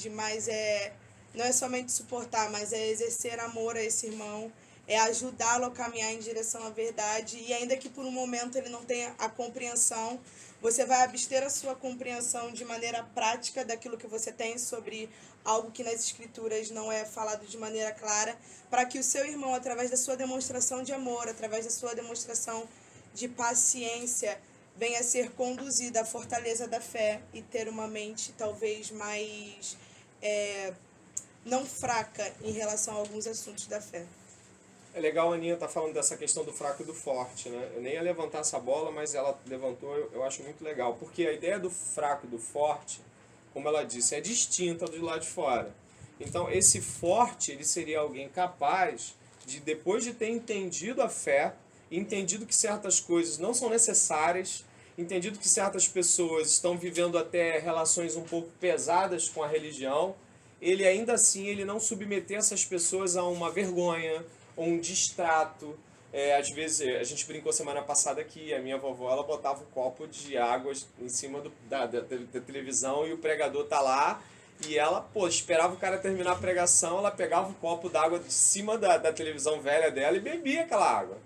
entende, mas não é somente suportar, mas é exercer amor a esse irmão, é ajudá-lo a caminhar em direção à verdade, e ainda que por um momento ele não tenha a compreensão, você vai abster a sua compreensão de maneira prática daquilo que você tem sobre algo que nas escrituras não é falado de maneira clara, para que o seu irmão, através da sua demonstração de amor, através da sua demonstração de paciência, venha a ser conduzido à fortaleza da fé e ter uma mente talvez mais não fraca em relação a alguns assuntos da fé. É legal a Aninha tá falando dessa questão do fraco e do forte, né? Eu nem ia levantar essa bola, mas ela levantou, eu acho muito legal. Porque a ideia do fraco e do forte, como ela disse, é distinta do lado de fora. Então, esse forte, ele seria alguém capaz de, depois de ter entendido a fé, entendido que certas coisas não são necessárias, entendido que certas pessoas estão vivendo até relações um pouco pesadas com a religião, ele ainda assim ele não submeter essas pessoas a uma vergonha, ou um distrato. Às vezes, a gente brincou semana passada que a minha vovó ela botava um copo de água em cima da televisão e o pregador tá lá e ela, esperava o cara terminar a pregação, ela pegava um copo d'água de cima da televisão velha dela e bebia aquela água.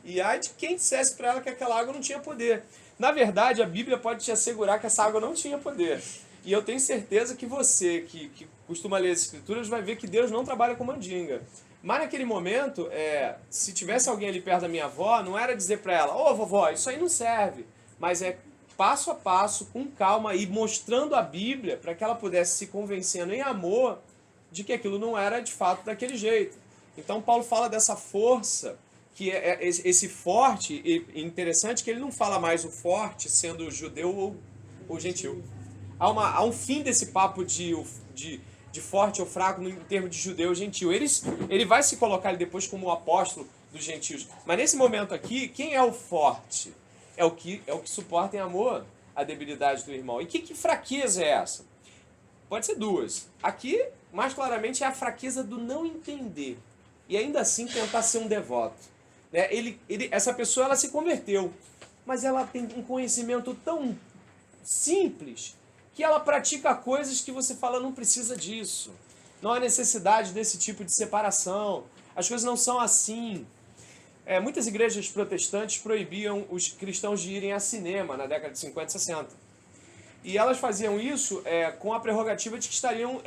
E aí de quem dissesse para ela que aquela água não tinha poder. Na verdade, a Bíblia pode te assegurar que essa água não tinha poder. E eu tenho certeza que você, que costuma ler as Escrituras, vai ver que Deus não trabalha com mandinga. Mas naquele momento, se tivesse alguém ali perto da minha avó, não era dizer para ela, ô vovó, isso aí não serve. Mas é passo a passo, com calma, e mostrando a Bíblia para que ela pudesse se convencendo em amor de que aquilo não era de fato daquele jeito. Então Paulo fala dessa força, que é esse forte, e interessante que ele não fala mais o forte sendo judeu ou gentil. Há um fim desse papo de forte ou fraco em termos de judeu ou gentil. Ele vai se colocar ali depois como o apóstolo dos gentios. Mas nesse momento aqui, quem é o forte? É o que suporta em amor a debilidade do irmão. E que fraqueza é essa? Pode ser duas. Aqui, mais claramente, é a fraqueza do não entender. E ainda assim tentar ser um devoto. Essa pessoa ela se converteu. Mas ela tem um conhecimento tão simples que ela pratica coisas que você fala, não precisa disso. Não há necessidade desse tipo de separação. As coisas não são assim. Muitas igrejas protestantes proibiam os cristãos de irem a cinema na década de 50 e 60. E elas faziam isso com a prerrogativa de que estariam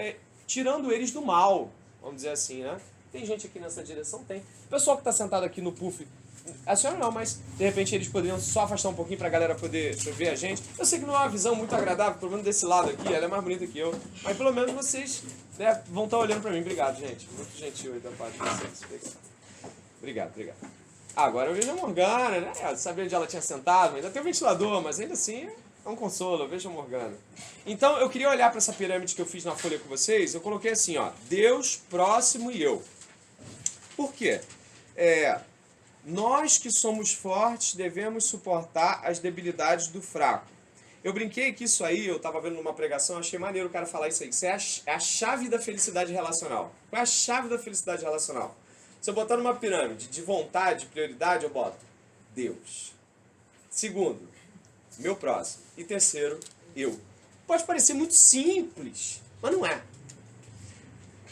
tirando eles do mal, vamos dizer assim, né? Tem gente aqui nessa direção? Tem. O pessoal que está sentado aqui no puff, a senhora não, mas de repente eles poderiam só afastar um pouquinho para a galera poder ver a gente. Eu sei que não é uma visão muito agradável, pelo menos desse lado aqui, ela é mais bonita que eu, mas pelo menos vocês vão estar olhando para mim. Obrigado, gente. Muito gentil aí da parte de vocês. Obrigado. Agora eu vejo a Morgana, né? Eu sabia onde ela tinha sentado, ainda tem um ventilador, mas ainda assim é um consolo, eu vejo a Morgana. Então eu queria olhar para essa pirâmide que eu fiz na folha com vocês, eu coloquei assim, ó, Deus, próximo e eu. Por quê? Nós que somos fortes devemos suportar as debilidades do fraco. Eu brinquei que isso aí, eu estava vendo numa pregação, achei maneiro o cara falar isso aí, que isso é a chave da felicidade relacional. Qual é a chave da felicidade relacional? Se eu botar numa pirâmide de vontade, prioridade, eu boto Deus. Segundo, meu próximo. E terceiro, eu. Pode parecer muito simples, mas não é.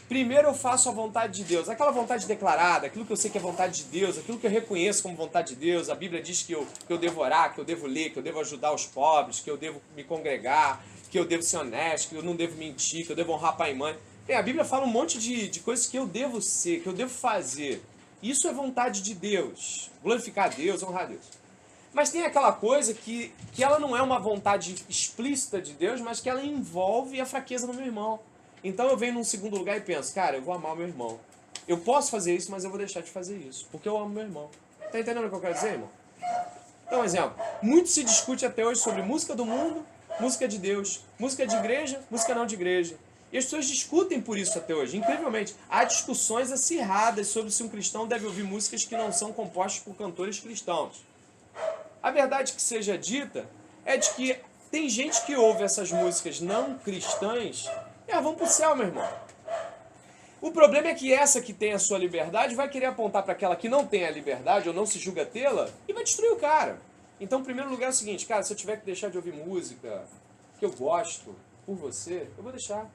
Primeiro eu faço a vontade de Deus, aquela vontade declarada, aquilo que eu sei que é vontade de Deus, aquilo que eu reconheço como vontade de Deus. A Bíblia diz que eu devo orar, que eu devo ler, que eu devo ajudar os pobres, que eu devo me congregar, que eu devo ser honesto, que eu não devo mentir, que eu devo honrar pai e mãe. A Bíblia fala um monte de coisas que eu devo ser, que eu devo fazer. Isso é vontade de Deus, glorificar a Deus, honrar a Deus. Mas tem aquela coisa que ela não é uma vontade explícita de Deus, mas que ela envolve a fraqueza do meu irmão. Então eu venho num segundo lugar e penso, cara, eu vou amar o meu irmão. Eu posso fazer isso, mas eu vou deixar de fazer isso, porque eu amo meu irmão. Tá entendendo o que eu quero dizer, irmão? Então, um exemplo. Muito se discute até hoje sobre música do mundo, música de Deus, música de igreja, música não de igreja. E as pessoas discutem por isso até hoje. Incrivelmente, há discussões acirradas sobre se um cristão deve ouvir músicas que não são compostas por cantores cristãos. A verdade que seja dita é de que tem gente que ouve essas músicas não cristãs e vão pro céu, meu irmão. O problema é que essa que tem a sua liberdade vai querer apontar para aquela que não tem a liberdade ou não se julga tê-la e vai destruir o cara. Então, em primeiro lugar é o seguinte, cara, se eu tiver que deixar de ouvir música que eu gosto por você, eu vou deixar.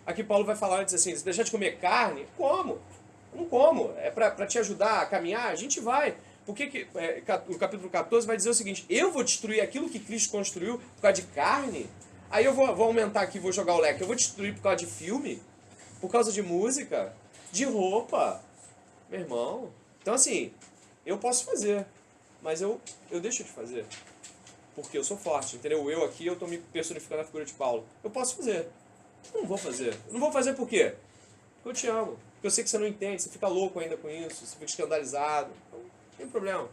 Aqui Paulo vai falar antes assim, se deixar de comer carne, como? Não como. É para te ajudar a caminhar? A gente vai. Por que o capítulo 14 vai dizer o seguinte, eu vou destruir aquilo que Cristo construiu por causa de carne? Aí eu vou aumentar aqui, vou jogar o leque. Eu vou destruir por causa de filme? Por causa de música? De roupa? Meu irmão. Então assim, eu posso fazer, mas eu deixo de fazer. Porque eu sou forte, entendeu? Eu aqui, eu estou me personificando na figura de Paulo. Eu posso fazer. Eu não vou fazer. Eu não vou fazer por quê? Porque eu te amo. Porque eu sei que você não entende, você fica louco ainda com isso, você fica escandalizado. Então, não tem problema.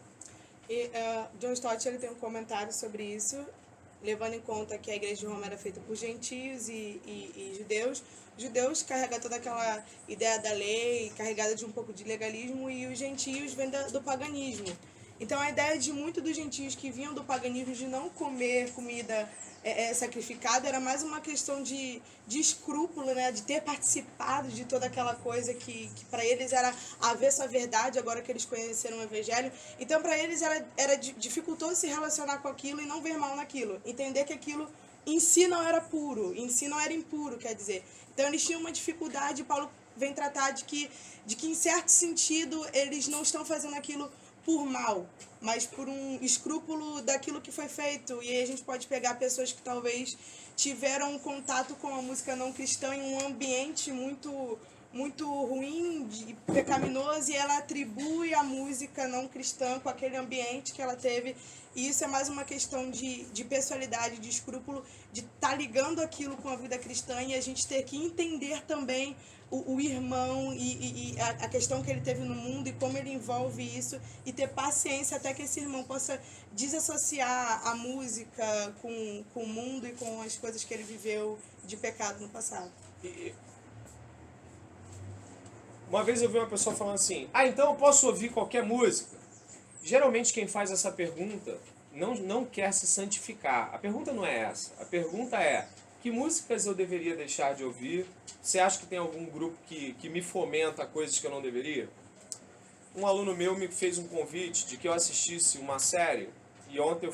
E John Stott ele tem um comentário sobre isso, levando em conta que a igreja de Roma era feita por gentios e judeus. Judeus carregam toda aquela ideia da lei, carregada de um pouco de legalismo, e os gentios vêm do paganismo. Então a ideia de muitos dos gentios que vinham do paganismo de não comer comida sacrificada era mais uma questão de escrúpulo, né? De ter participado de toda aquela coisa que para eles era avesso à verdade, agora que eles conheceram o evangelho. Então para eles era dificultoso se relacionar com aquilo e não ver mal naquilo. Entender que aquilo em si não era puro, em si não era impuro, quer dizer. Então eles tinham uma dificuldade, Paulo vem tratar de que em certo sentido eles não estão fazendo aquilo por mal, mas por um escrúpulo daquilo que foi feito. E aí a gente pode pegar pessoas que talvez tiveram um contato com a música não cristã em um ambiente muito ruim, pecaminoso, e ela atribui a música não cristã com aquele ambiente que ela teve. E isso é mais uma questão de pessoalidade, de escrúpulo, de estar ligando aquilo com a vida cristã, e a gente ter que entender também o irmão e a questão que ele teve no mundo e como ele envolve isso, e ter paciência até que esse irmão possa desassociar a música com o mundo e com as coisas que ele viveu de pecado no passado. Uma vez eu vi uma pessoa falando assim, então eu posso ouvir qualquer música? Geralmente quem faz essa pergunta não quer se santificar. A pergunta não é essa. A pergunta é, que músicas eu deveria deixar de ouvir? Você acha que tem algum grupo que me fomenta coisas que eu não deveria? Um aluno meu me fez um convite de que eu assistisse uma série, e ontem eu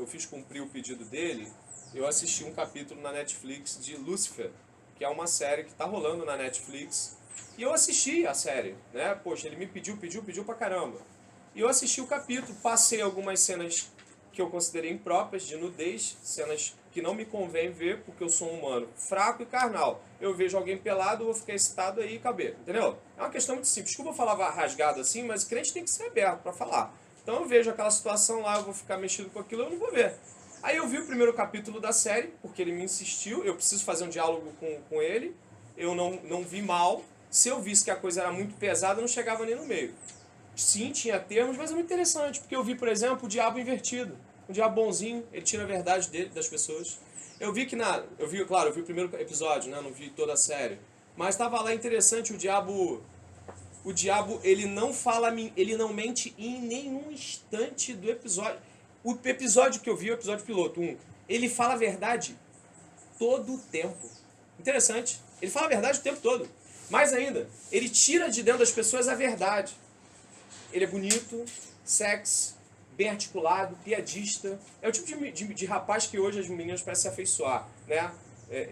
fiz cumprir o pedido dele. Eu assisti um capítulo na Netflix de Lucifer, que é uma série que está rolando na Netflix, e eu assisti a série, né? Poxa, ele me pediu pra caramba. E eu assisti o capítulo, passei algumas cenas que eu considerei impróprias, de nudez, cenas que não me convém ver, porque eu sou um humano fraco e carnal. Eu vejo alguém pelado, eu vou ficar excitado aí e caber, entendeu? É uma questão muito simples. Desculpa eu falar rasgado assim, mas o crente tem que ser aberto para falar. Então eu vejo aquela situação lá, eu vou ficar mexido com aquilo, eu não vou ver. Aí eu vi o primeiro capítulo da série, porque ele me insistiu, eu preciso fazer um diálogo com ele, eu não vi mal. Se eu visse que a coisa era muito pesada, eu não chegava nem no meio. Sim, tinha termos, mas é muito interessante, porque eu vi, por exemplo, o diabo invertido. Um diabo bonzinho, ele tira a verdade dele, das pessoas. Eu vi o primeiro episódio, né? Não vi toda a série. Mas estava lá interessante, o diabo, ele não mente em nenhum instante do episódio. O episódio que eu vi, o episódio piloto 1, ele fala a verdade todo o tempo. Interessante. Ele fala a verdade o tempo todo. Mais ainda, ele tira de dentro das pessoas a verdade. Ele é bonito, sexy, bem articulado, piadista. É o tipo de rapaz que hoje as meninas parecem se afeiçoar, né?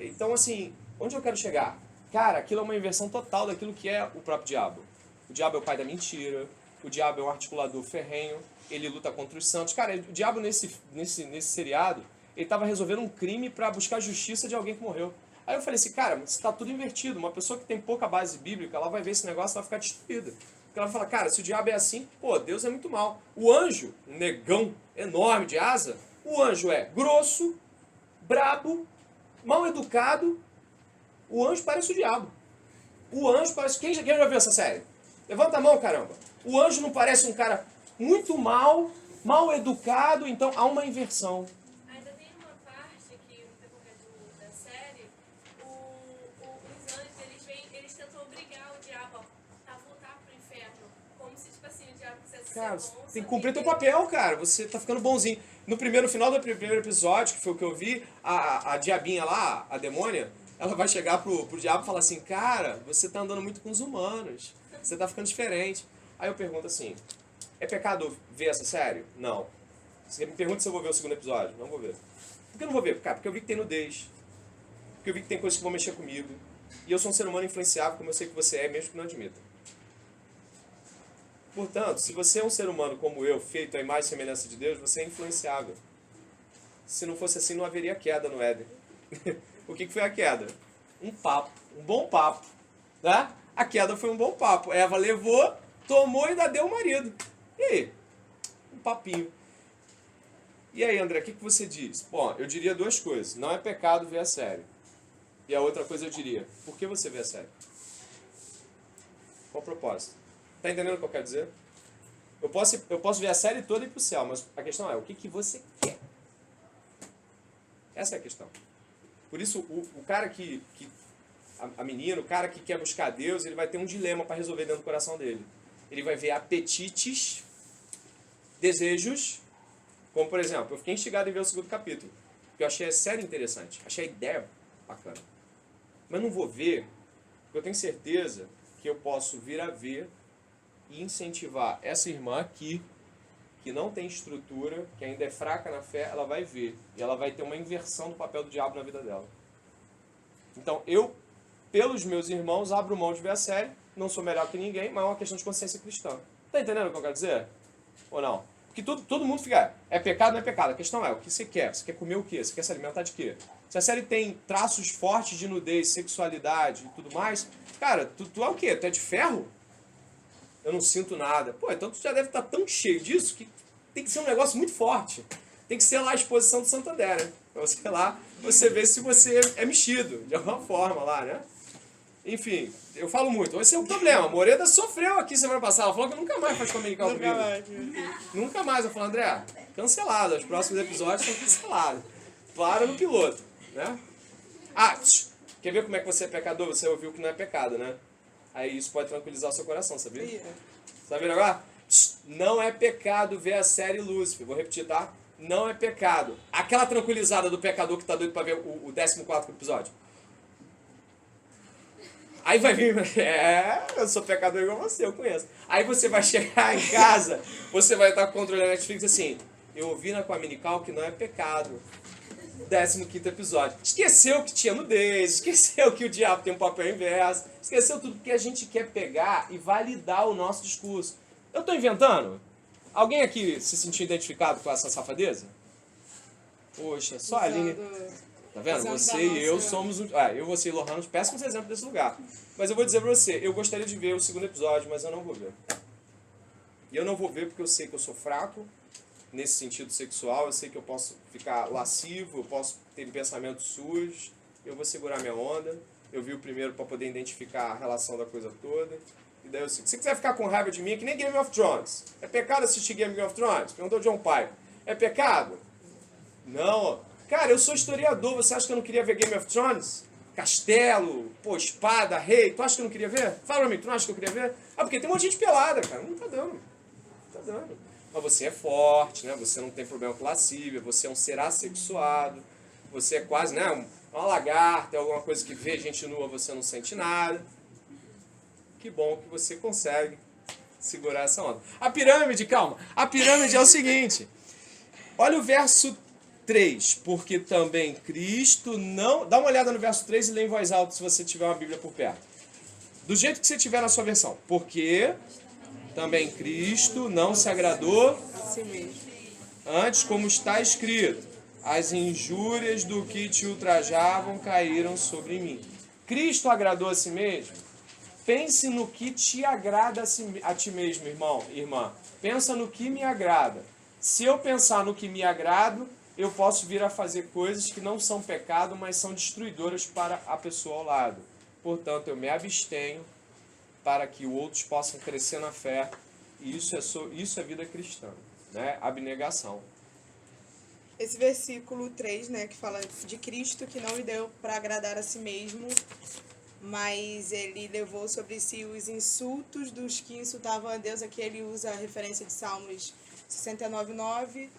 Então, assim, onde eu quero chegar? Cara, aquilo é uma inversão total daquilo que é o próprio diabo. O diabo é o pai da mentira, o diabo é um articulador ferrenho, ele luta contra os santos. Cara, o diabo nesse seriado, ele estava resolvendo um crime para buscar a justiça de alguém que morreu. Aí eu falei assim, cara, isso está tudo invertido. Uma pessoa que tem pouca base bíblica, ela vai ver esse negócio e vai ficar destruída. Porque ela fala, cara, se o diabo é assim, pô, Deus é muito mal. O anjo, um negão enorme de asa, o anjo é grosso, brabo, mal educado. O anjo parece o diabo. O anjo parece... Quem já viu essa série? Levanta a mão, caramba. O anjo não parece um cara muito mal educado, então há uma inversão. Ainda tem uma parte que, no decorrer da série, os anjos, eles tentam obrigar o diabo a voltar pro inferno. Como se, tipo assim, o diabo quisesse Cara, ser bom. você tem que cumprir teu papel, cara. Você tá ficando bonzinho. No final do primeiro episódio, que foi o que eu vi, a diabinha lá, a demônia, ela vai chegar pro diabo e falar assim, cara, você tá andando muito com os humanos. Você tá ficando diferente. Aí eu pergunto assim, é pecado ver essa série? Não. Você me pergunta se eu vou ver o segundo episódio. Não vou ver. Por que eu não vou ver? Cara, porque eu vi que tem nudez. Porque eu vi que tem coisas que vão mexer comigo. E eu sou um ser humano influenciável, como eu sei que você é, mesmo que não admita. Portanto, se você é um ser humano como eu, feito à imagem e semelhança de Deus, você é influenciável. Se não fosse assim, não haveria queda no Éden. O que foi a queda? Um papo, um bom papo. Né? A queda foi um bom papo. Eva levou, tomou e ainda deu o marido. E aí? Um papinho. E aí, André, o que você diz? Bom, eu diria duas coisas. Não é pecado ver a série. E a outra coisa eu diria, por que você vê a série? Qual o propósito? Tá entendendo o que eu quero dizer? Eu posso ver a série toda e ir pro céu, mas a questão é, o que você quer? Essa é a questão. Por isso, o cara a menina, o cara que quer buscar Deus, ele vai ter um dilema para resolver dentro do coração dele. Ele vai ver apetites, desejos, como por exemplo, eu fiquei instigado em ver o 2º capítulo, porque eu achei a série interessante, achei a ideia bacana. Mas não vou ver, porque eu tenho certeza que eu posso vir a ver e incentivar essa irmã aqui, que não tem estrutura, que ainda é fraca na fé, ela vai ver. E ela vai ter uma inversão do papel do diabo na vida dela. Então, eu, pelos meus irmãos, abro mão de ver a série, não sou melhor que ninguém, mas é uma questão de consciência cristã. Tá entendendo o que eu quero dizer? Ou não? Porque todo mundo fica, é pecado, não é pecado. A questão é, o que você quer? Você quer comer o quê? Você quer se alimentar de quê? Se a série tem traços fortes de nudez, sexualidade e tudo mais, cara, tu é o quê? Tu é de ferro? Eu não sinto nada. Pô, então tu já deve estar tão cheio disso que tem que ser um negócio muito forte. Tem que ser lá a exposição do Santander, né? Pra você lá, você ver se você é mexido, de alguma forma lá, né? Enfim, eu falo muito. Esse é o problema. A Moreda sofreu aqui semana passada. Ela falou que nunca mais faz comunicar comigo. Nunca mais. Eu falo, André, cancelado. Os próximos episódios são cancelados. Para no piloto, né? Quer ver como é que você é pecador? Você ouviu que não é pecado, né? Aí isso pode tranquilizar o seu coração, sabia? Sabe agora? Não é pecado ver a série Lúcifer. Vou repetir, tá? Não é pecado. Aquela tranquilizada do pecador que tá doido pra ver o 14º episódio. Aí vai vir, eu sou pecador igual você, eu conheço. Aí você vai chegar em casa, você vai estar controlando a Netflix assim, eu ouvi na Quaminical que não é pecado. 15º episódio. Esqueceu que tinha nudez, esqueceu que o diabo tem um papel inverso, esqueceu tudo que a gente quer pegar e validar o nosso discurso. Eu tô inventando? Alguém aqui se sentiu identificado com essa safadeza? Poxa, só a Aline... Tá vendo? Você e eu somos... eu, você e Lohana, péssimos exemplos desse lugar. Mas eu vou dizer pra você, eu gostaria de ver o 2º episódio, mas eu não vou ver. E eu não vou ver porque eu sei que eu sou fraco nesse sentido sexual, eu sei que eu posso ficar lascivo, eu posso ter pensamentos sujos, eu vou segurar minha onda. Eu vi o primeiro para poder identificar a relação da coisa toda. E daí eu sei. Se você quiser ficar com raiva de mim, é que nem Game of Thrones. É pecado assistir Game of Thrones? Perguntou John Piper. É pecado? Não. Cara, eu sou historiador, você acha que eu não queria ver Game of Thrones? Castelo, espada, rei, tu acha que eu não queria ver? Fala pra mim, tu não acha que eu queria ver? Porque tem um monte de gente pelada, cara, não tá dando. Não tá dando. Mas você é forte, né? Você não tem problema com lascívia, você é um ser assexuado, você é quase, né, uma lagarta, alguma coisa que vê gente nua, você não sente nada. Que bom que você consegue segurar essa onda. A pirâmide, calma, a pirâmide é o seguinte, olha o verso 3, porque também Cristo não... Dá uma olhada no verso 3 e lê em voz alta se você tiver uma Bíblia por perto. Do jeito que você tiver na sua versão. Porque também Cristo não se agradou Assim mesmo. antes, como está escrito, as injúrias do que te ultrajavam caíram sobre mim. Cristo agradou a si mesmo? Pense no que te agrada a ti mesmo, irmão, irmã. Pensa no que me agrada. Se eu pensar no que me agrada, eu posso vir a fazer coisas que não são pecado, mas são destruidoras para a pessoa ao lado. Portanto, eu me abstenho para que outros possam crescer na fé. E isso é vida cristã, né? Abnegação. Esse versículo 3, né, que fala de Cristo que não lhe deu para agradar a si mesmo, mas ele levou sobre si os insultos dos que insultavam a Deus. Aqui ele usa a referência de Salmos 69:9.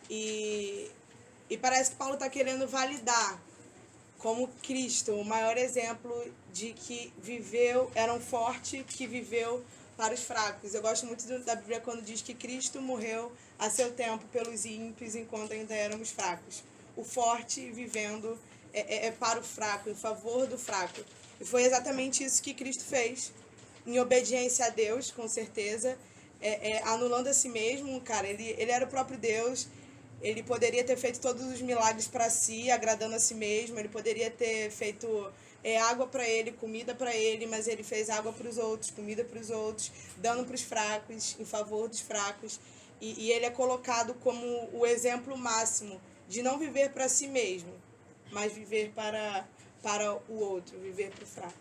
E parece que Paulo está querendo validar como Cristo, o maior exemplo de que era um forte que viveu para os fracos. Eu gosto muito da Bíblia quando diz que Cristo morreu a seu tempo pelos ímpios enquanto ainda éramos fracos. O forte vivendo para o fraco, em favor do fraco. E foi exatamente isso que Cristo fez, em obediência a Deus, com certeza, anulando a si mesmo, cara. Ele era o próprio Deus, ele poderia ter feito todos os milagres para si, agradando a si mesmo, ele poderia ter feito água para ele, comida para ele, mas ele fez água para os outros, comida para os outros, dando para os fracos, em favor dos fracos. E ele é colocado como o exemplo máximo de não viver para si mesmo, mas viver para o outro, viver para o fraco.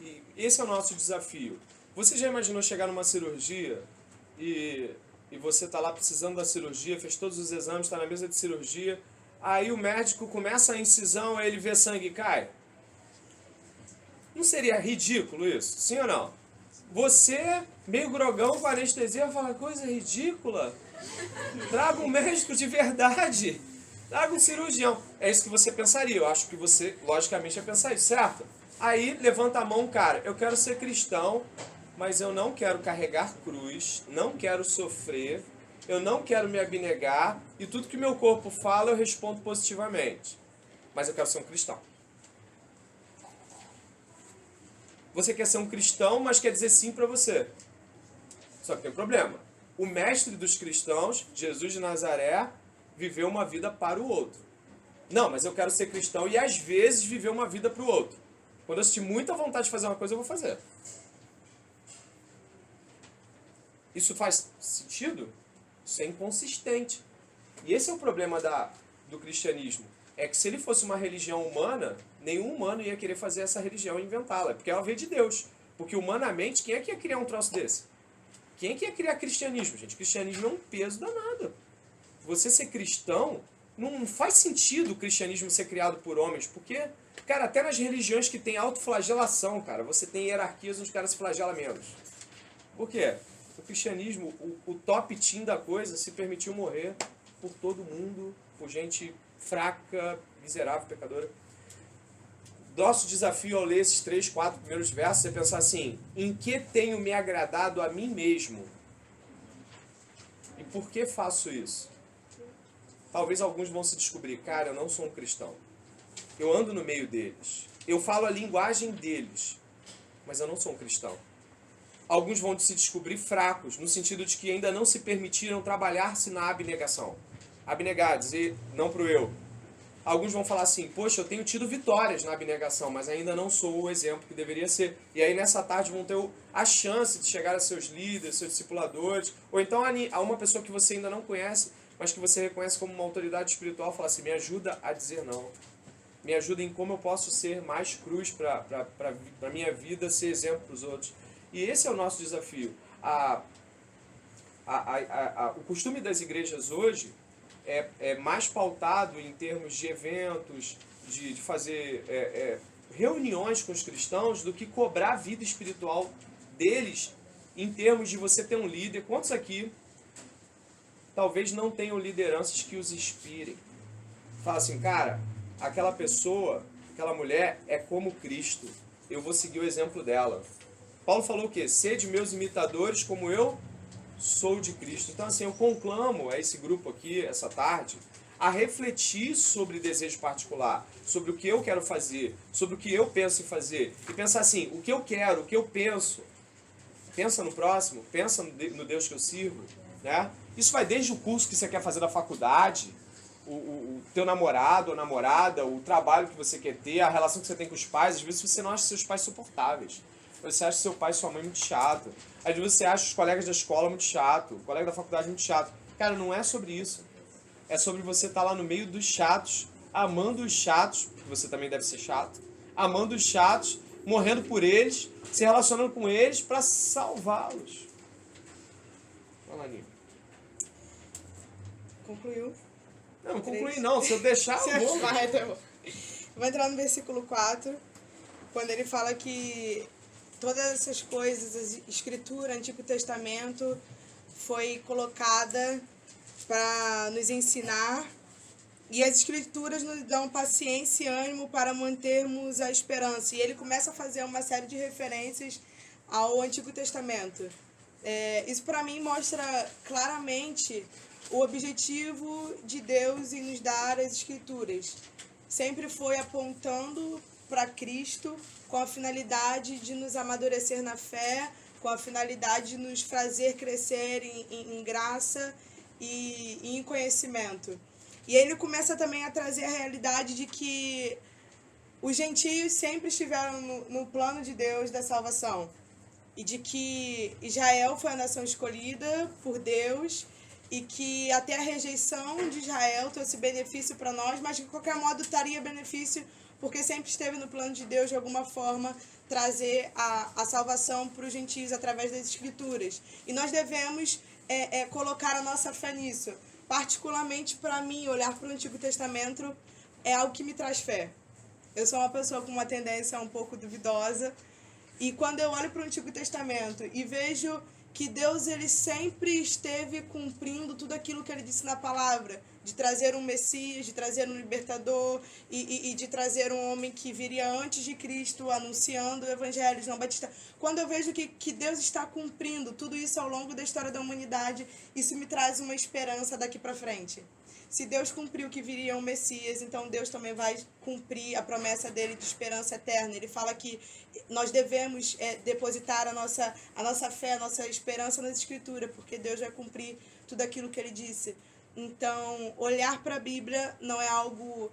E esse é o nosso desafio. Você já imaginou chegar numa cirurgia e você está lá precisando da cirurgia, fez todos os exames, está na mesa de cirurgia, aí o médico começa a incisão, aí ele vê sangue e cai? Não seria ridículo isso? Sim ou não? Você, meio grogão com anestesia, fala, coisa ridícula. Traga um médico de verdade. Traga um cirurgião. É isso que você pensaria. Eu acho que você, logicamente, ia pensar isso, certo? Aí, levanta a mão, cara. Eu quero ser cristão, mas eu não quero carregar cruz, não quero sofrer, eu não quero me abnegar, e tudo que meu corpo fala eu respondo positivamente. Mas eu quero ser um cristão. Você quer ser um cristão, mas quer dizer sim para você. Só que tem um problema. O mestre dos cristãos, Jesus de Nazaré, viveu uma vida para o outro. Não, mas eu quero ser cristão e às vezes viver uma vida para o outro. Quando eu sentir muita vontade de fazer uma coisa, eu vou fazer. Isso faz sentido? Isso é inconsistente. E esse é o problema do cristianismo. É que se ele fosse uma religião humana, nenhum humano ia querer fazer essa religião e inventá-la. Porque ela veio de Deus. Porque humanamente, quem é que ia criar um troço desse? Quem é que ia criar cristianismo, gente? Cristianismo é um peso danado. Você ser cristão, não faz sentido o cristianismo ser criado por homens. Porque, cara, até nas religiões que tem autoflagelação, cara, você tem hierarquias onde os caras se flagelam menos. Por quê? O cristianismo, o top team da coisa, se permitiu morrer por todo mundo, por gente fraca, miserável, pecadora. Nosso desafio ao ler esses 3, 4 primeiros versos é pensar assim, em que tenho me agradado a mim mesmo? E por que faço isso? Talvez alguns vão se descobrir, cara, eu não sou um cristão. Eu ando no meio deles. Eu falo a linguagem deles, mas eu não sou um cristão. Alguns vão se descobrir fracos, no sentido de que ainda não se permitiram trabalhar-se na abnegação. Abnegar, dizer não pro eu. Alguns vão falar assim, poxa, eu tenho tido vitórias na abnegação, mas ainda não sou o exemplo que deveria ser. E aí nessa tarde vão ter a chance de chegar a seus líderes, seus discipuladores, ou então a uma pessoa que você ainda não conhece, mas que você reconhece como uma autoridade espiritual, falar assim, me ajuda a dizer não. Me ajuda em como eu posso ser mais cruz para a minha vida, ser exemplo para os outros. E esse é o nosso desafio. O costume das igrejas hoje é mais pautado em termos de eventos, de fazer reuniões com os cristãos, do que cobrar a vida espiritual deles em termos de você ter um líder. Quantos aqui talvez não tenham lideranças que os inspirem? Fala assim, cara, aquela pessoa, aquela mulher é como Cristo. Eu vou seguir o exemplo dela. Paulo falou o quê? Sede meus imitadores como eu sou de Cristo. Então, assim, eu conclamo a esse grupo aqui, essa tarde, a refletir sobre desejo particular, sobre o que eu quero fazer, sobre o que eu penso em fazer. E pensar assim, o que eu quero, o que eu penso. Pensa no próximo, pensa no Deus que eu sirvo. Né? Isso vai desde o curso que você quer fazer da faculdade, o teu namorado ou namorada, o trabalho que você quer ter, a relação que você tem com os pais. Às vezes você não acha seus pais suportáveis. Você acha seu pai e sua mãe muito chato. Às vezes você acha os colegas da escola muito chato, o colega da faculdade muito chato. Cara, não é sobre isso. É sobre você estar lá no meio dos chatos, amando os chatos, porque você também deve ser chato, amando os chatos, morrendo por eles, se relacionando com eles para salvá-los. Fala, Aninha. Concluiu? Não concluí não. Se eu deixar, eu vou. Vou entrar no versículo 4, quando ele fala que todas essas coisas, a Escritura, Antigo Testamento, foi colocada para nos ensinar, e as Escrituras nos dão paciência e ânimo para mantermos a esperança. E ele começa a fazer uma série de referências ao Antigo Testamento. Isso para mim mostra claramente o objetivo de Deus em nos dar as Escrituras. Sempre foi apontando para Cristo com a finalidade de nos amadurecer na fé, com a finalidade de nos fazer crescer em graça e em conhecimento. E ele começa também a trazer a realidade de que os gentios sempre estiveram no plano de Deus da salvação. E de que Israel foi a nação escolhida por Deus e que até a rejeição de Israel trouxe benefício para nós, mas de qualquer modo traria benefício porque sempre esteve no plano de Deus de alguma forma trazer a salvação para os gentios através das Escrituras. E nós devemos colocar a nossa fé nisso. Particularmente para mim, olhar para o Antigo Testamento é algo que me traz fé. Eu sou uma pessoa com uma tendência um pouco duvidosa. E quando eu olho para o Antigo Testamento e vejo que Deus ele sempre esteve cumprindo tudo aquilo que ele disse na palavra, de trazer um Messias, de trazer um libertador e de trazer um homem que viria antes de Cristo, anunciando o Evangelho, João Batista. Quando eu vejo que Deus está cumprindo tudo isso ao longo da história da humanidade, isso me traz uma esperança daqui para frente. Se Deus cumpriu que viria um Messias, então Deus também vai cumprir a promessa dele de esperança eterna. Ele fala que nós devemos depositar a nossa fé, a nossa esperança nas Escrituras, porque Deus vai cumprir tudo aquilo que ele disse. Então, olhar para a Bíblia não é algo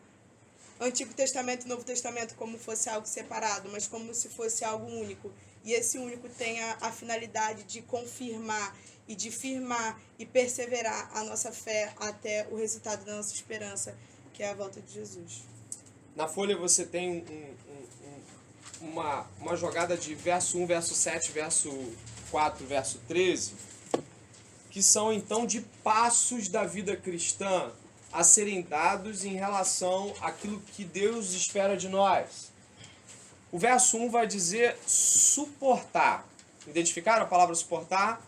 Antigo Testamento e Novo Testamento como fosse algo separado, mas como se fosse algo único. E esse único tem a finalidade de confirmar e de firmar e perseverar a nossa fé até o resultado da nossa esperança, que é a volta de Jesus. Na folha você tem uma jogada de verso 1, verso 7, verso 4, verso 13, que são então de passos da vida cristã a serem dados em relação àquilo que Deus espera de nós. O verso 1 vai dizer suportar. Identificaram a palavra suportar?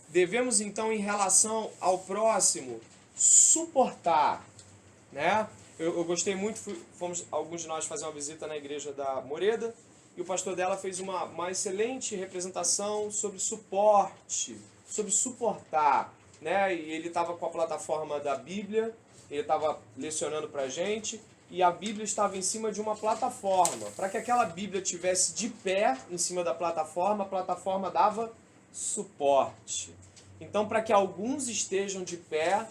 Devemos então, em relação ao próximo, suportar, né? Eu gostei muito, fomos alguns de nós fazer uma visita na igreja da Moreda e o pastor dela fez uma excelente representação sobre suporte, sobre suportar, né? E ele estava com a plataforma da Bíblia, ele estava lecionando para a gente e a Bíblia estava em cima de uma plataforma. Para que aquela Bíblia estivesse de pé em cima da plataforma, a plataforma dava suporte. Então, para que alguns estejam de pé,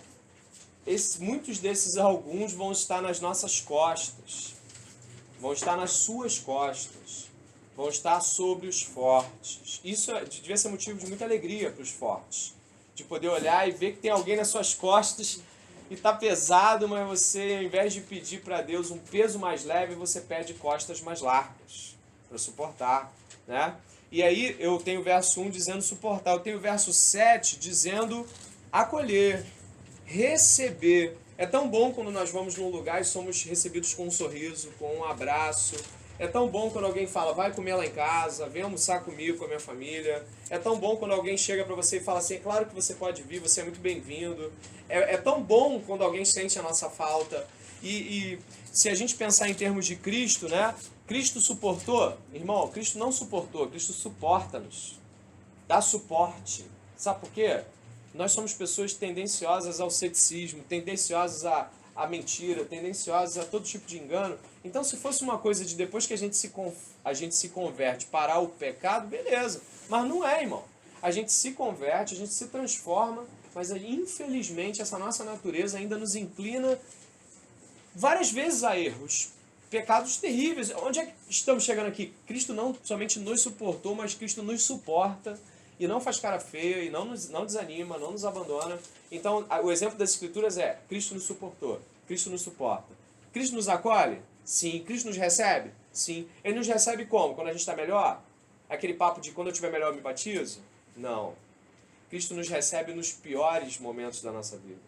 muitos desses alguns vão estar nas nossas costas, vão estar nas suas costas, vão estar sobre os fortes. Isso devia ser motivo de muita alegria para os fortes, de poder olhar e ver que tem alguém nas suas costas e está pesado, mas você, ao invés de pedir para Deus um peso mais leve, você pede costas mais largas para suportar, né? E aí eu tenho o verso 1 dizendo suportar, eu tenho o verso 7 dizendo acolher, receber. É tão bom quando nós vamos num lugar e somos recebidos com um sorriso, com um abraço. É tão bom quando alguém fala, vai comer lá em casa, vem almoçar comigo, com a minha família. É tão bom quando alguém chega para você e fala assim, é claro que você pode vir, você é muito bem-vindo. É tão bom quando alguém sente a nossa falta. E se a gente pensar em termos de Cristo, né? Cristo suportou? Irmão, Cristo não suportou, Cristo suporta-nos. Dá suporte. Sabe por quê? Nós somos pessoas tendenciosas ao ceticismo, tendenciosas à mentira, tendenciosas a todo tipo de engano. Então, se fosse uma coisa de depois que a gente se converte, parar o pecado, beleza. Mas não é, irmão. A gente se converte, a gente se transforma, mas infelizmente essa nossa natureza ainda nos inclina várias vezes a erros, pecados terríveis. Onde é que estamos chegando aqui? Cristo não somente nos suportou, mas Cristo nos suporta e não faz cara feia, e não desanima, não nos abandona. Então, o exemplo das Escrituras é Cristo nos suportou, Cristo nos suporta. Cristo nos acolhe? Sim. Cristo nos recebe? Sim. Ele nos recebe como? Quando a gente está melhor? Aquele papo de quando eu estiver melhor eu me batizo? Não. Cristo nos recebe nos piores momentos da nossa vida.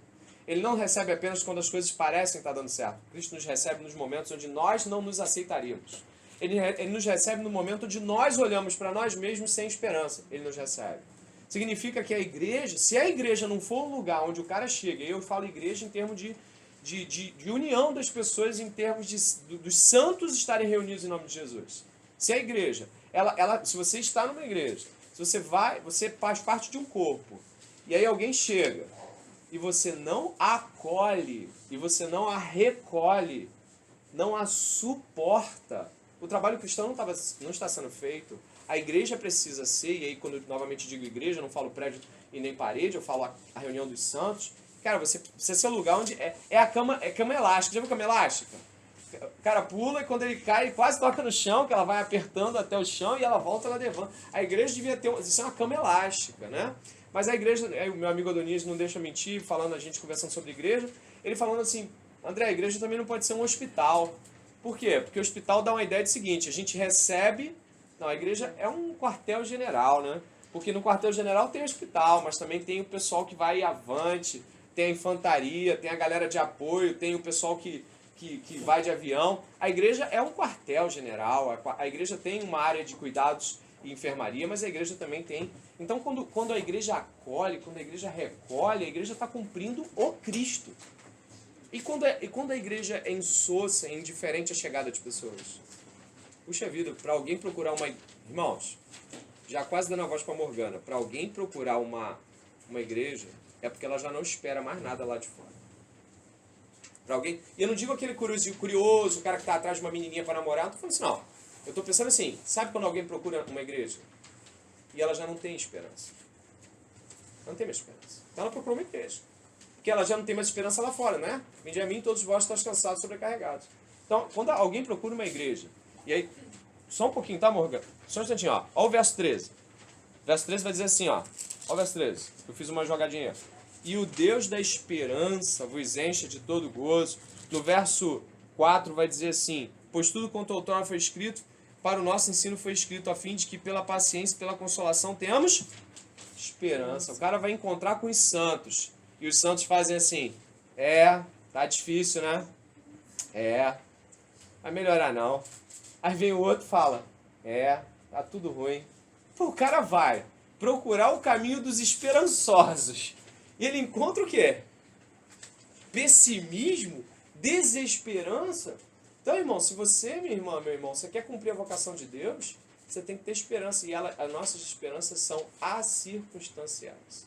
Ele não recebe apenas quando as coisas parecem estar dando certo. Cristo nos recebe nos momentos onde nós não nos aceitaríamos. Ele nos recebe no momento onde nós olhamos para nós mesmos sem esperança. Ele nos recebe. Significa que a igreja, se a igreja não for um lugar onde o cara chega, e eu falo igreja em termos de união das pessoas, em termos dos santos estarem reunidos em nome de Jesus. Se a igreja, se você está numa igreja, se você faz parte de um corpo, e aí alguém chega, e você não a acolhe, e você não a recolhe, não a suporta, O trabalho cristão não está sendo feito. A igreja precisa ser, e aí quando eu novamente digo igreja, eu não falo prédio e nem parede, eu falo a reunião dos santos. Cara, você precisa ser o lugar onde é a cama, é cama elástica. Já viu cama elástica? O cara pula e quando ele cai, ele quase toca no chão, que ela vai apertando até o chão e ela volta, ela levanta. A igreja devia ter isso é uma cama elástica, né? Mas a igreja, o meu amigo Adonias não deixa mentir, falando, a gente conversando sobre igreja, ele falando assim, André, a igreja também não pode ser um hospital. Por quê? Porque o hospital dá uma ideia de seguinte, a gente recebe... Não, a igreja é um quartel-general, né? Porque no quartel-general tem hospital, mas também tem o pessoal que vai avante, tem a infantaria, tem a galera de apoio, tem o pessoal que vai de avião. A igreja é um quartel-general, a igreja tem uma área de cuidados e enfermaria, mas a igreja também tem. Então, quando a igreja acolhe, quando a igreja recolhe, a igreja está cumprindo o Cristo. E quando a igreja é insossa, é indiferente à chegada de pessoas? Puxa vida, para alguém procurar uma... Irmãos, já quase dando a voz para Morgana, para alguém procurar uma igreja, é porque ela já não espera mais nada lá de fora. Para alguém... E eu não digo aquele curioso, o cara que está atrás de uma menininha para namorar, não estou falando assim, não. Eu estou pensando assim, sabe quando alguém procura uma igreja e ela já não tem esperança? Não tem mais esperança. Então ela procura uma igreja. Porque ela já não tem mais esperança lá fora, né? Vinde a mim, todos vós estão cansados, sobrecarregados. Então, quando alguém procura uma igreja, e aí, só um pouquinho, tá, Morgan? Só um instantinho, ó. Ó o verso 13. O verso 13 vai dizer assim, ó. Ó o verso 13. Eu fiz uma jogadinha. E o Deus da esperança vos enche de todo gozo. No verso 4 vai dizer assim, pois tudo quanto outrora foi escrito, para o nosso ensino foi escrito, a fim de que pela paciência e pela consolação tenhamos esperança. O cara vai encontrar com os santos. E os santos fazem assim, tá difícil, né? Vai melhorar não. Aí vem o outro e fala, tá tudo ruim. Pô, o cara vai procurar o caminho dos esperançosos. E ele encontra o quê? Pessimismo? Desesperança? Então, irmão, se você, minha irmã, meu irmão, você quer cumprir a vocação de Deus, você tem que ter esperança. E as nossas esperanças são acircunstanciais.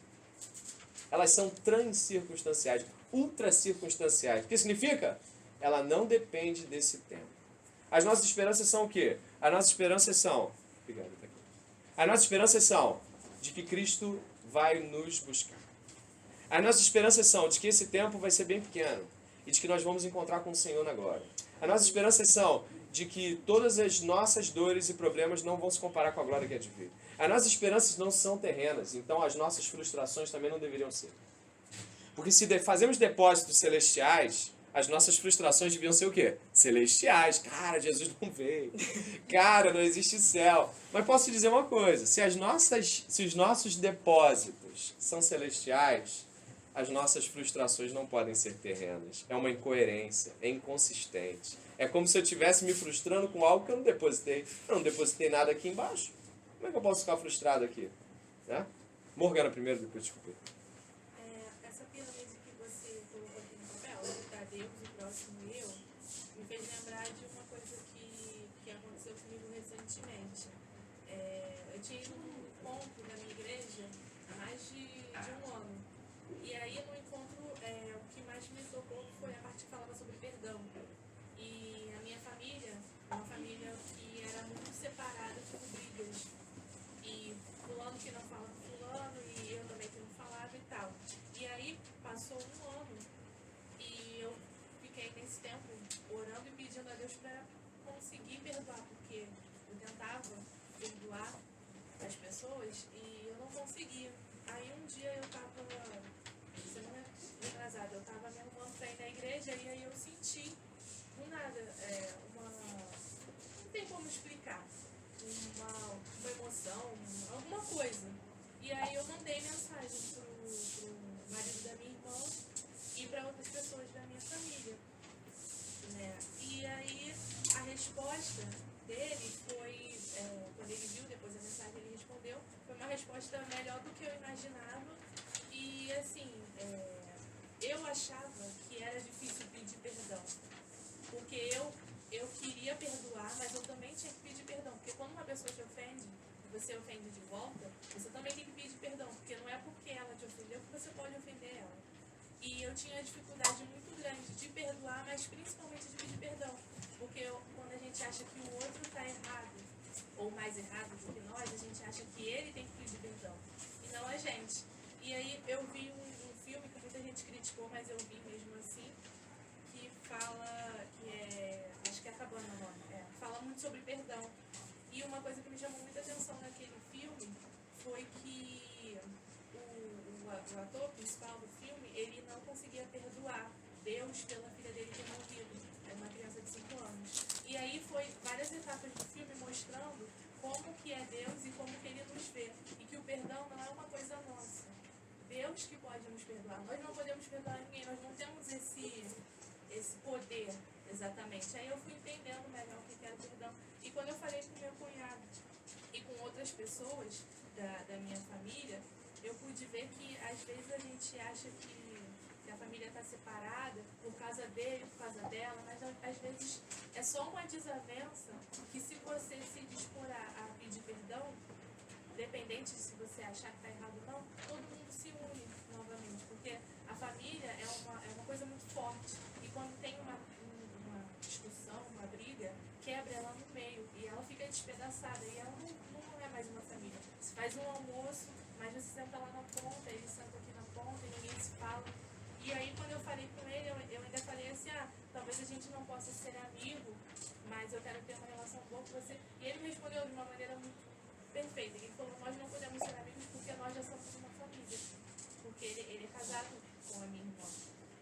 Elas são transcircunstanciais, ultracircunstanciais. O que significa? Ela não depende desse tempo. As nossas esperanças são o quê? As nossas esperanças são... Obrigado, tá aqui. As nossas esperanças são de que Cristo vai nos buscar. As nossas esperanças são de que esse tempo vai ser bem pequeno e de que nós vamos encontrar com o Senhor na glória. As nossas esperanças são de que todas as nossas dores e problemas não vão se comparar com a glória que é de vir. As nossas esperanças não são terrenas, então as nossas frustrações também não deveriam ser. Porque se fazemos depósitos celestiais, as nossas frustrações deviam ser o quê? Celestiais. Cara, Jesus não veio. Cara, não existe céu. Mas posso te dizer uma coisa, se os nossos depósitos são celestiais, as nossas frustrações não podem ser terrenas. É uma incoerência, é inconsistente. É como se eu estivesse me frustrando com algo que eu não depositei. Eu não depositei nada aqui embaixo. Como é que eu posso ficar frustrado aqui? Né? Morgana primeiro, depois desculpa. Essa pirâmide que você colocou aqui no papel, da Deus, o próximo e eu, me fez lembrar de uma coisa que aconteceu comigo recentemente. Eu tinha ido num encontro da minha igreja há mais de um ano. E aí no encontro, o que mais me tocou foi a parte que falava sobre perdão. E a minha família, uma família que era muito separada por brigas. E fulano que não fala com fulano, e eu também que não falava e tal. E aí passou um ano e eu fiquei nesse tempo orando e pedindo a Deus para conseguir perdoar, porque eu tentava perdoar as pessoas e eu não conseguia. Aí um dia eu tava, semana retrasada, eu tava me arrumando pra ir na igreja e aí eu senti, do nada, não tem como explicar, uma emoção, alguma coisa. E aí eu mandei mensagem pro marido da minha irmã e para outras pessoas da minha família, né? E aí a resposta dele foi, quando ele viu depois a mensagem, ele respondeu, foi uma resposta melhor do que eu imaginava. E assim, eu achava que era difícil pedir perdão, porque eu queria perdoar, mas eu também tinha que pedir perdão, porque quando uma pessoa te ofende, você ofende de volta, você também tem que pedir perdão, porque não é porque ela te ofendeu que você pode ofender ela. E eu tinha dificuldade muito grande de perdoar, mas principalmente de pedir perdão, porque quando a gente gente acha que o outro está errado, ou mais errado do que nós, a gente acha que ele tem que pedir perdão, e não a gente. E aí eu vi um filme que muita gente criticou, mas eu vi mesmo assim, que fala, acho que é Acabando o nome, fala muito sobre perdão. E uma coisa que me chamou muita atenção naquele filme foi que o ator principal do filme, ele não conseguia perdoar Deus pela filha dele ter morrido. Era uma criança de 5 anos. E aí foi várias etapas do filme mostrando como que é Deus e como que ele nos vê. E que o perdão não é uma coisa nossa. Deus que pode nos perdoar. Nós não podemos perdoar ninguém, nós não temos esse poder exatamente. Aí eu fui entendendo melhor o que era perdão. E quando eu falei com meu cunhado e com outras pessoas da minha família, eu pude ver que às vezes a gente acha que a família está separada por causa dele, por causa dela, mas às vezes é só uma desavença que, se você se dispor a pedir perdão, independente de se você achar que está errado ou não, todo mundo se une novamente, porque a família é uma coisa muito forte, e quando tem uma discussão, uma briga, quebra ela no meio, e ela fica despedaçada, e ela não é mais uma família. Você faz um almoço, mas você senta lá na ponta, ele senta aqui na ponta, e ninguém se fala. E aí, quando eu falei com ele, eu ainda falei assim, talvez a gente não possa ser amigo, mas eu quero ter uma relação boa com você. E ele me respondeu de uma maneira muito perfeita. Ele falou, nós não podemos ser amigos porque nós já somos uma família. Porque ele é casado com a minha irmã.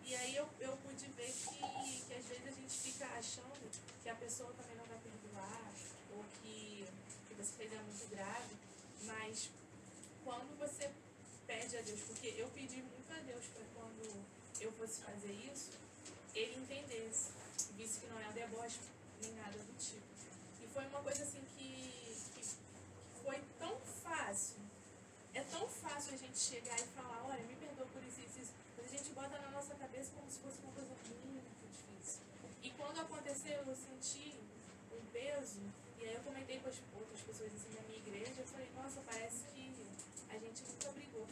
E aí eu pude ver que às vezes a gente fica achando que a pessoa também não vai perdoar, ou que você fez é muito grave, mas quando você pede a Deus, porque eu pedi muito a Deus para quando eu fosse fazer isso, ele entendesse, visse que não é um deboche nem nada do tipo. E foi uma coisa assim que foi tão fácil. É tão fácil a gente chegar e falar, olha, me perdoa por isso, isso, isso. Mas a gente bota na nossa cabeça como se fosse uma coisa muito difícil. E quando aconteceu, eu senti um peso, e aí eu comentei com as outras pessoas assim da minha igreja, eu falei, nossa, parece que a gente nunca brigou.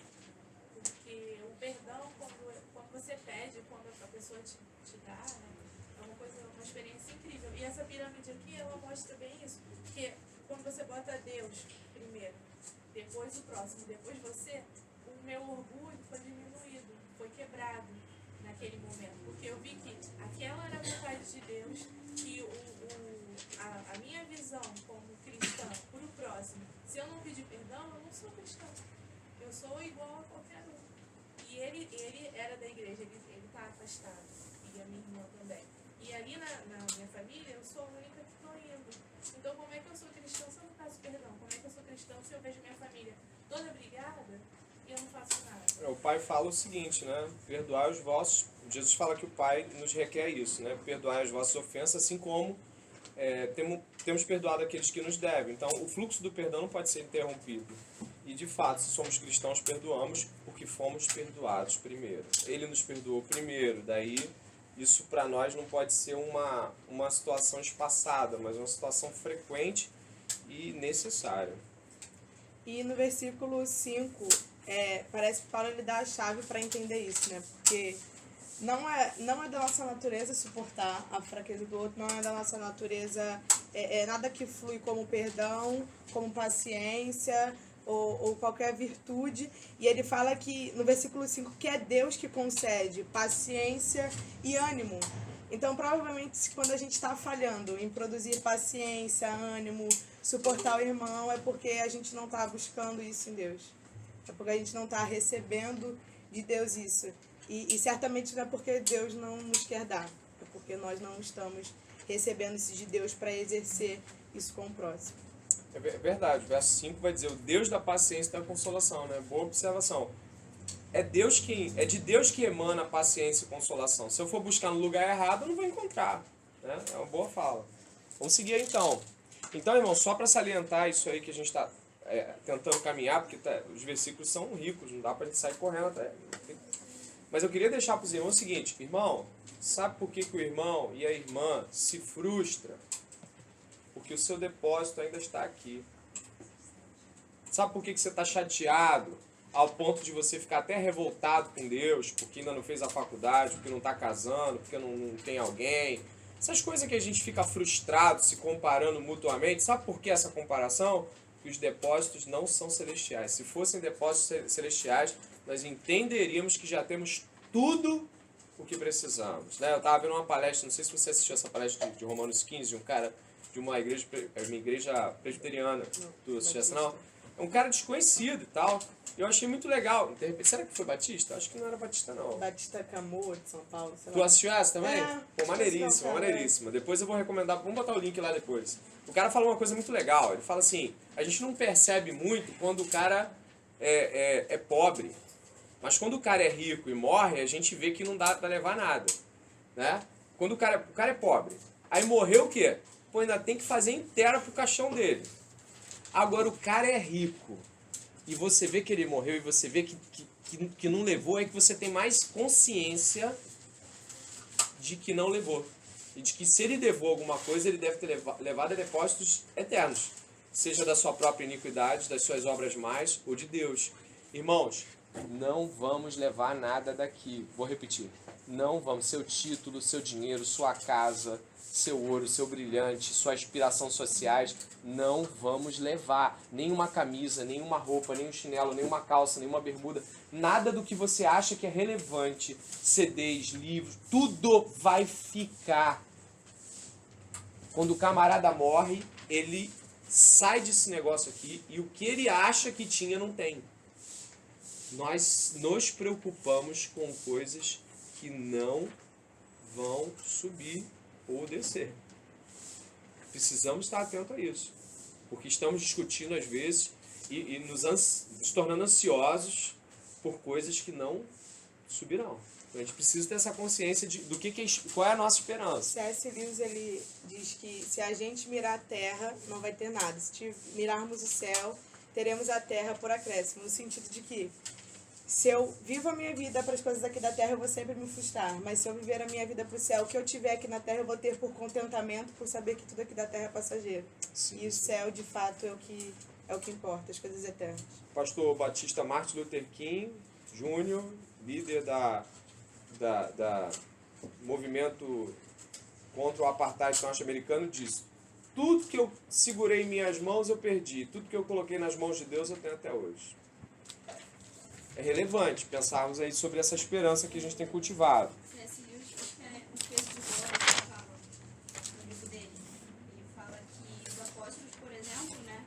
Porque o perdão, quando você pede, quando a pessoa te dá, né, é uma experiência incrível. E essa pirâmide aqui, ela mostra bem isso. Porque quando você bota Deus primeiro, depois o próximo, depois você, o meu orgulho foi diminuído, foi quebrado naquele momento. Porque eu vi que aquela era a vontade de Deus, que a minha visão como cristã para o próximo, se eu não pedir perdão, eu não sou cristã. Eu sou igual a qualquer um. E ele era da igreja, ele está afastado. E a minha irmã também. E ali na minha família, eu sou a única que estou indo. Então, como é que eu sou cristã se eu não peço perdão? Como é que eu sou cristã se eu vejo minha família toda brigada e eu não faço nada? O Pai fala o seguinte, né? Perdoar os vossos... Jesus fala que o Pai nos requer isso, né? Perdoar as vossas ofensas, assim como temos perdoado aqueles que nos devem. Então, o fluxo do perdão não pode ser interrompido. E, de fato, se somos cristãos, perdoamos porque fomos perdoados primeiro. Ele nos perdoou primeiro, daí isso para nós não pode ser uma situação espaçada, mas uma situação frequente e necessária. E no versículo 5, parece que Paulo ele dá a chave para entender isso, né? Porque não é da nossa natureza suportar a fraqueza do outro, não é da nossa natureza nada que flui como perdão, como paciência ou qualquer virtude. E ele fala que no versículo 5 que é Deus que concede paciência e ânimo. Então, provavelmente, quando a gente está falhando em produzir paciência, ânimo, suportar o irmão, é porque a gente não está buscando isso em Deus. É porque a gente não está recebendo de Deus isso. E certamente não é porque Deus não nos quer dar. É porque nós não estamos recebendo isso de Deus para exercer isso com o próximo. É verdade. O verso 5 vai dizer o Deus da paciência e da consolação, né? Boa observação. É de Deus que emana a paciência e consolação. Se eu for buscar no lugar errado, eu não vou encontrar. Né? É uma boa fala. Vamos seguir aí, então. Então, irmão, só para salientar isso aí que a gente está tentando caminhar, porque os versículos são ricos, não dá para a gente sair correndo até. Mas eu queria deixar para os irmãos o seguinte, irmão, sabe por que o irmão e a irmã se frustram? Porque o seu depósito ainda está aqui. Sabe por que você está chateado? Ao ponto de você ficar até revoltado com Deus, porque ainda não fez a faculdade, porque não está casando, porque não tem alguém. Essas coisas que a gente fica frustrado se comparando mutuamente, sabe por que essa comparação? Que os depósitos não são celestiais. Se fossem depósitos celestiais, nós entenderíamos que já temos tudo o que precisamos. Né? Eu estava vendo uma palestra, não sei se você assistiu essa palestra de Romanos 15, de um cara de uma igreja presbiteriana. Tu assististe não? É um cara desconhecido e tal. Eu achei muito legal. De repente, será que foi Batista? Acho que não era Batista, não. Batista Camô, de São Paulo, sei lá. Tu assistiu essa também? É, Pô, maneiríssima, maneiríssima. Depois eu vou recomendar, vamos botar o link lá depois. O cara fala uma coisa muito legal. Ele fala assim, a gente não percebe muito quando o cara é pobre. Mas quando o cara é rico e morre, a gente vê que não dá pra levar nada. Né? Quando o cara é pobre. Aí morreu o quê? Pô, ainda tem que fazer inteira pro caixão dele. Agora o cara é rico. E você vê que ele morreu e você vê que não levou, é que você tem mais consciência de que não levou. E de que se ele levou alguma coisa, ele deve ter levado a depósitos eternos. Seja da sua própria iniquidade, das suas obras mais, ou de Deus. Irmãos, não vamos levar nada daqui. Vou repetir. Não vamos. Seu título, seu dinheiro, sua casa, seu ouro, seu brilhante, sua aspiração sociais, não vamos levar nenhuma camisa, nenhuma roupa, nenhum chinelo, nenhuma calça, nenhuma bermuda, nada do que você acha que é relevante, CDs, livros, tudo vai ficar. Quando o camarada morre, ele sai desse negócio aqui e o que ele acha que tinha não tem. Nós nos preocupamos com coisas que não vão subir ou descer. Precisamos estar atento a isso. Porque estamos discutindo às vezes e nos tornando ansiosos por coisas que não subirão. Então a gente precisa ter essa consciência do qual é a nossa esperança. C.S. Lewis, ele diz que se a gente mirar a terra, não vai ter nada. Se mirarmos o céu, teremos a terra por acréscimo. No sentido de que se eu vivo a minha vida para as coisas aqui da terra, eu vou sempre me frustrar. Mas se eu viver a minha vida para o céu, o que eu tiver aqui na terra, eu vou ter por contentamento, por saber que tudo aqui da terra é passageiro. Sim, e o céu, de fato, é o que importa, as coisas eternas. Pastor Batista Martin Luther King Jr., líder da movimento contra o apartheid norte-americano, disse: tudo que eu segurei em minhas mãos eu perdi, tudo que eu coloquei nas mãos de Deus eu tenho até hoje. É relevante pensarmos aí sobre essa esperança que a gente tem cultivado. C.S. Lewis, acho que é um texto de Bola que fala no livro dele. Ele fala que os apóstolos, por exemplo, né,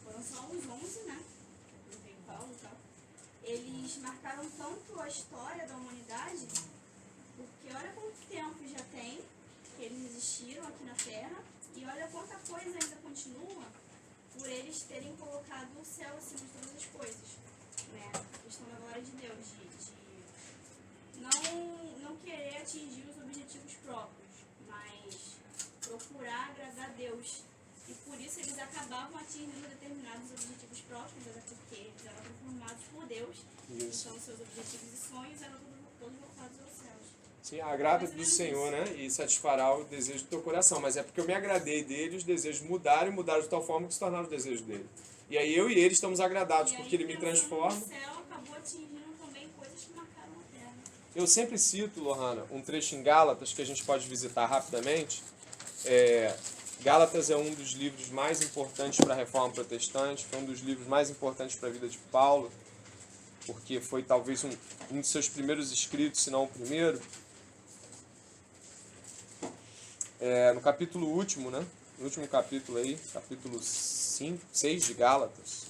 foram só os 11, né, veio Paulo e tal, eles marcaram tanto a história da humanidade, porque olha quanto tempo já tem que eles existiram aqui na Terra, e olha quanta coisa ainda continua por eles terem colocado o céu acima de todas as coisas. Né? A questão da glória de Deus, de não querer atingir os objetivos próprios, mas procurar agradar a Deus. E por isso eles acabavam atingindo determinados objetivos próprios, até porque eles eram transformados por Deus. Isso. Então seus objetivos e sonhos eram todos voltados aos céus. Sim, agrada do Senhor, né? E satisfará o desejo do teu coração. Mas é porque eu me agradei dele, os desejos mudaram de tal forma que se tornaram os desejos dele. E aí eu e ele estamos agradados, porque ele me transforma. O céu acabou atingindo também coisas que marcaram a terra. Eu sempre cito, Lohana, um trecho em Gálatas que a gente pode visitar rapidamente. Gálatas é um dos livros mais importantes para a Reforma Protestante, foi um dos livros mais importantes para a vida de Paulo, porque foi talvez um dos seus primeiros escritos, se não o primeiro. No capítulo último, né? No último capítulo aí, capítulo 6 de Gálatas,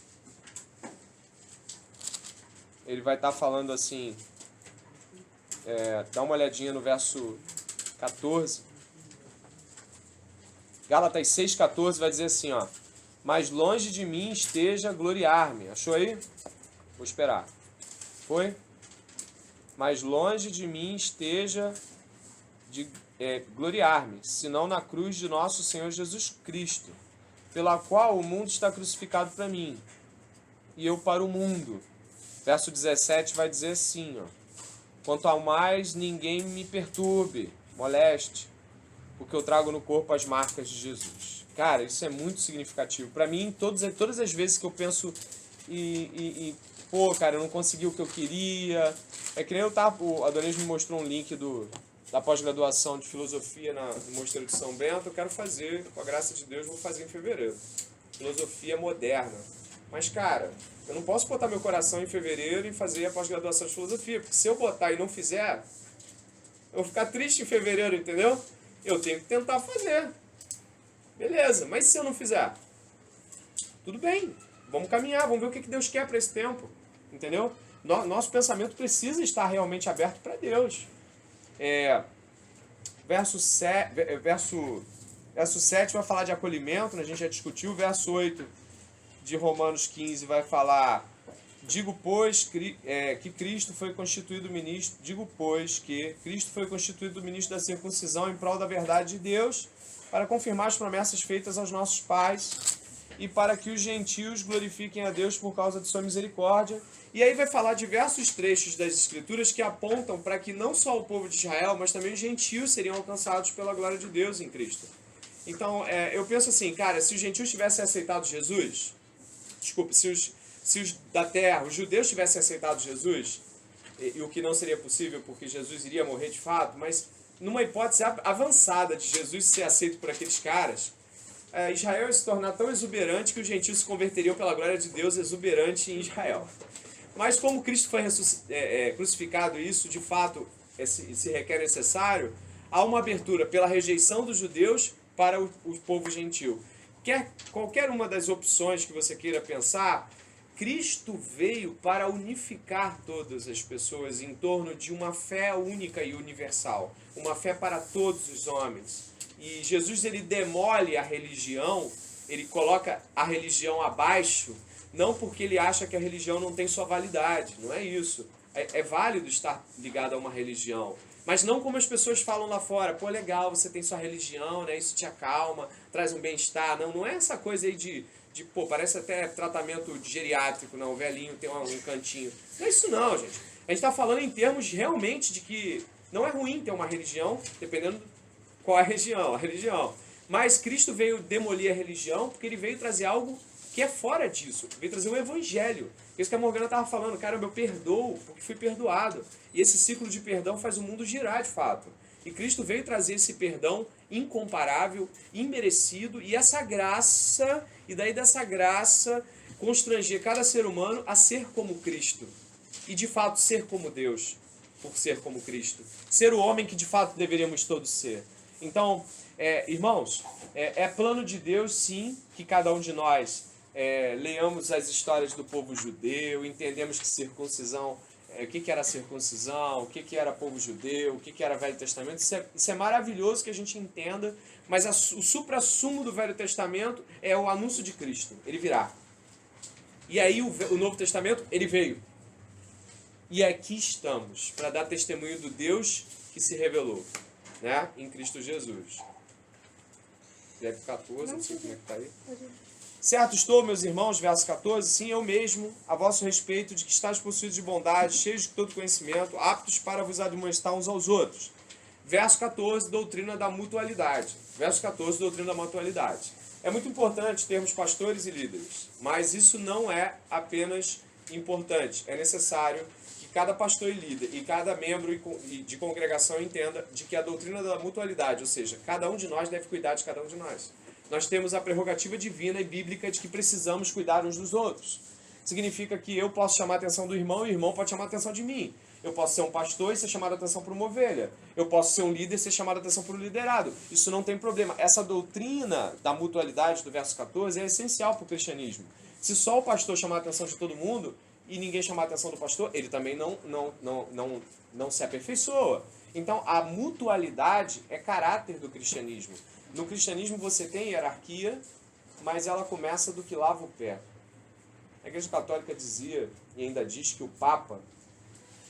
ele vai estar falando assim, dá uma olhadinha no verso 14. Gálatas 6,14 vai dizer assim, ó: mas longe de mim esteja gloriar-me. Achou aí? Vou esperar. Foi? Mas longe de mim esteja de gloriar-me, senão na cruz de nosso Senhor Jesus Cristo, pela qual o mundo está crucificado para mim, e eu para o mundo. Verso 17 vai dizer assim, ó: quanto ao mais, ninguém me perturbe, moleste, porque eu trago no corpo as marcas de Jesus. Cara, isso é muito significativo. Para mim, todas as vezes que eu penso pô, cara, eu não consegui o que eu queria. É que nem o Adonis me mostrou um link do da pós-graduação de filosofia no Mosteiro de São Bento, eu quero fazer, com a graça de Deus, vou fazer em fevereiro. Filosofia moderna. Mas, cara, eu não posso botar meu coração em fevereiro e fazer a pós-graduação de filosofia, porque se eu botar e não fizer, eu vou ficar triste em fevereiro, entendeu? Eu tenho que tentar fazer. Beleza, mas se eu não fizer? Tudo bem, vamos caminhar, vamos ver o que Deus quer para esse tempo, entendeu? Nosso pensamento precisa estar realmente aberto para Deus. Verso 7 vai falar de acolhimento, né? A gente já discutiu. Verso 8 de Romanos 15 vai falar: digo, pois, que Cristo foi constituído ministro. Digo, pois, que Cristo foi constituído ministro da circuncisão em prol da verdade de Deus, para confirmar as promessas feitas aos nossos pais e para que os gentios glorifiquem a Deus por causa de sua misericórdia. E aí vai falar diversos trechos das Escrituras que apontam para que não só o povo de Israel, mas também os gentios seriam alcançados pela glória de Deus em Cristo. Então, eu penso assim, cara, se os gentios tivessem aceitado Jesus, desculpe, se os da terra, os judeus tivessem aceitado Jesus, e o que não seria possível porque Jesus iria morrer de fato, mas numa hipótese avançada de Jesus ser aceito por aqueles caras, Israel ia se tornar tão exuberante que os gentios se converteriam pela glória de Deus exuberante em Israel. Mas como Cristo foi crucificado, isso de fato se requer necessário, há uma abertura pela rejeição dos judeus para o povo gentil. Qualquer uma das opções que você queira pensar, Cristo veio para unificar todas as pessoas em torno de uma fé única e universal, uma fé para todos os homens. E Jesus, ele demole a religião, ele coloca a religião abaixo, não porque ele acha que a religião não tem sua validade, não é isso. É válido estar ligado a uma religião, mas não como as pessoas falam lá fora: pô, legal, você tem sua religião, né? Isso te acalma, traz um bem-estar. Não é essa coisa aí de pô, parece até tratamento geriátrico, não, o velhinho tem um cantinho. Não é isso não, gente. A gente está falando em termos realmente de que não é ruim ter uma religião, dependendo qual é a religião. Mas Cristo veio demolir a religião porque ele veio trazer algo que é fora disso. Veio trazer o evangelho. Isso que a Morgana estava falando: caramba, eu perdoo porque fui perdoado. E esse ciclo de perdão faz o mundo girar de fato. E Cristo veio trazer esse perdão incomparável, imerecido, e essa graça, e daí dessa graça constranger cada ser humano a ser como Cristo. E de fato ser como Deus, por ser como Cristo. Ser o homem que de fato deveríamos todos ser. Então, irmãos, é plano de Deus, sim, que cada um de nós leamos as histórias do povo judeu, entendemos que circuncisão, o que era circuncisão, o que era povo judeu, o que era Velho Testamento. Isso é maravilhoso que a gente entenda, mas o suprassumo do Velho Testamento é o anúncio de Cristo. Ele virá. E aí o Novo Testamento, ele veio. E aqui estamos, para dar testemunho do Deus que se revelou, né, em Cristo Jesus. Deve 14, não sei como é que está aí. Certo estou, meus irmãos, verso 14, sim, eu mesmo, a vosso respeito, de que estáis possuídos de bondade, cheios de todo conhecimento, aptos para vos admoestar uns aos outros. Verso 14, doutrina da mutualidade. Verso 14, doutrina da mutualidade. É muito importante termos pastores e líderes, mas isso não é apenas importante. É necessário que cada pastor e líder e cada membro de congregação entenda de que a doutrina da mutualidade, ou seja, cada um de nós deve cuidar de cada um de nós. Nós temos a prerrogativa divina e bíblica de que precisamos cuidar uns dos outros. Significa que eu posso chamar a atenção do irmão e o irmão pode chamar a atenção de mim. Eu posso ser um pastor e ser chamado a atenção por uma ovelha. Eu posso ser um líder e ser chamado a atenção por um liderado. Isso não tem problema. Essa doutrina da mutualidade do verso 14 é essencial para o cristianismo. Se só o pastor chamar a atenção de todo mundo e ninguém chamar a atenção do pastor, ele também não se aperfeiçoa. Então, a mutualidade é caráter do cristianismo. No cristianismo você tem hierarquia, mas ela começa do que lava o pé. A Igreja Católica dizia, e ainda diz, que o Papa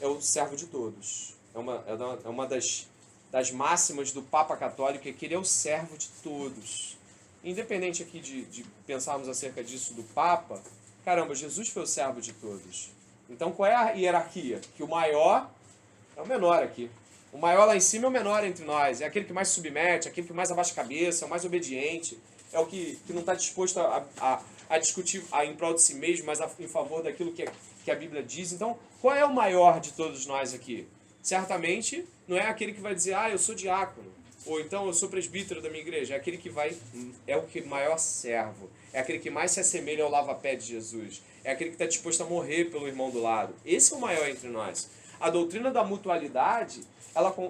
é o servo de todos. É uma das máximas do Papa Católico, é que ele é o servo de todos. Independente aqui de pensarmos acerca disso do Papa, caramba, Jesus foi o servo de todos. Então qual é a hierarquia? Que o maior é o menor aqui. O maior lá em cima é o menor entre nós. É aquele que mais se submete, aquele que mais abaixa a cabeça, é o mais obediente. É o que não está disposto a discutir em prol de si mesmo, mas em favor daquilo que a Bíblia diz. Então, qual é o maior de todos nós aqui? Certamente não é aquele que vai dizer, ah, eu sou diácono, ou então eu sou presbítero da minha igreja. É aquele que é o que maior servo, é aquele que mais se assemelha ao lava-pé de Jesus, é aquele que está disposto a morrer pelo irmão do lado. Esse é o maior entre nós. A doutrina da mutualidade,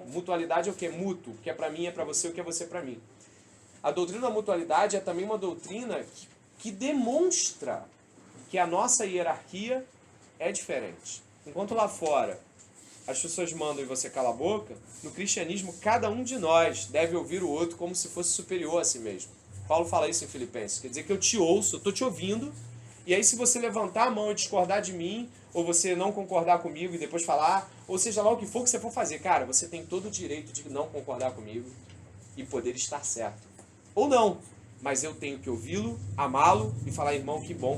mutualidade é o que? Mútuo, o que é para mim é para você, o que é você para mim. A doutrina da mutualidade é também uma doutrina que demonstra que a nossa hierarquia é diferente. Enquanto lá fora as pessoas mandam e você cala a boca, no cristianismo cada um de nós deve ouvir o outro como se fosse superior a si mesmo. Paulo fala isso em Filipenses, quer dizer que eu te ouço, eu estou te ouvindo, e aí se você levantar a mão e discordar de mim, ou você não concordar comigo e depois falar, ou seja lá o que for que você for fazer, cara, você tem todo o direito de não concordar comigo e poder estar certo. Ou não, mas eu tenho que ouvi-lo, amá-lo e falar, irmão, que bom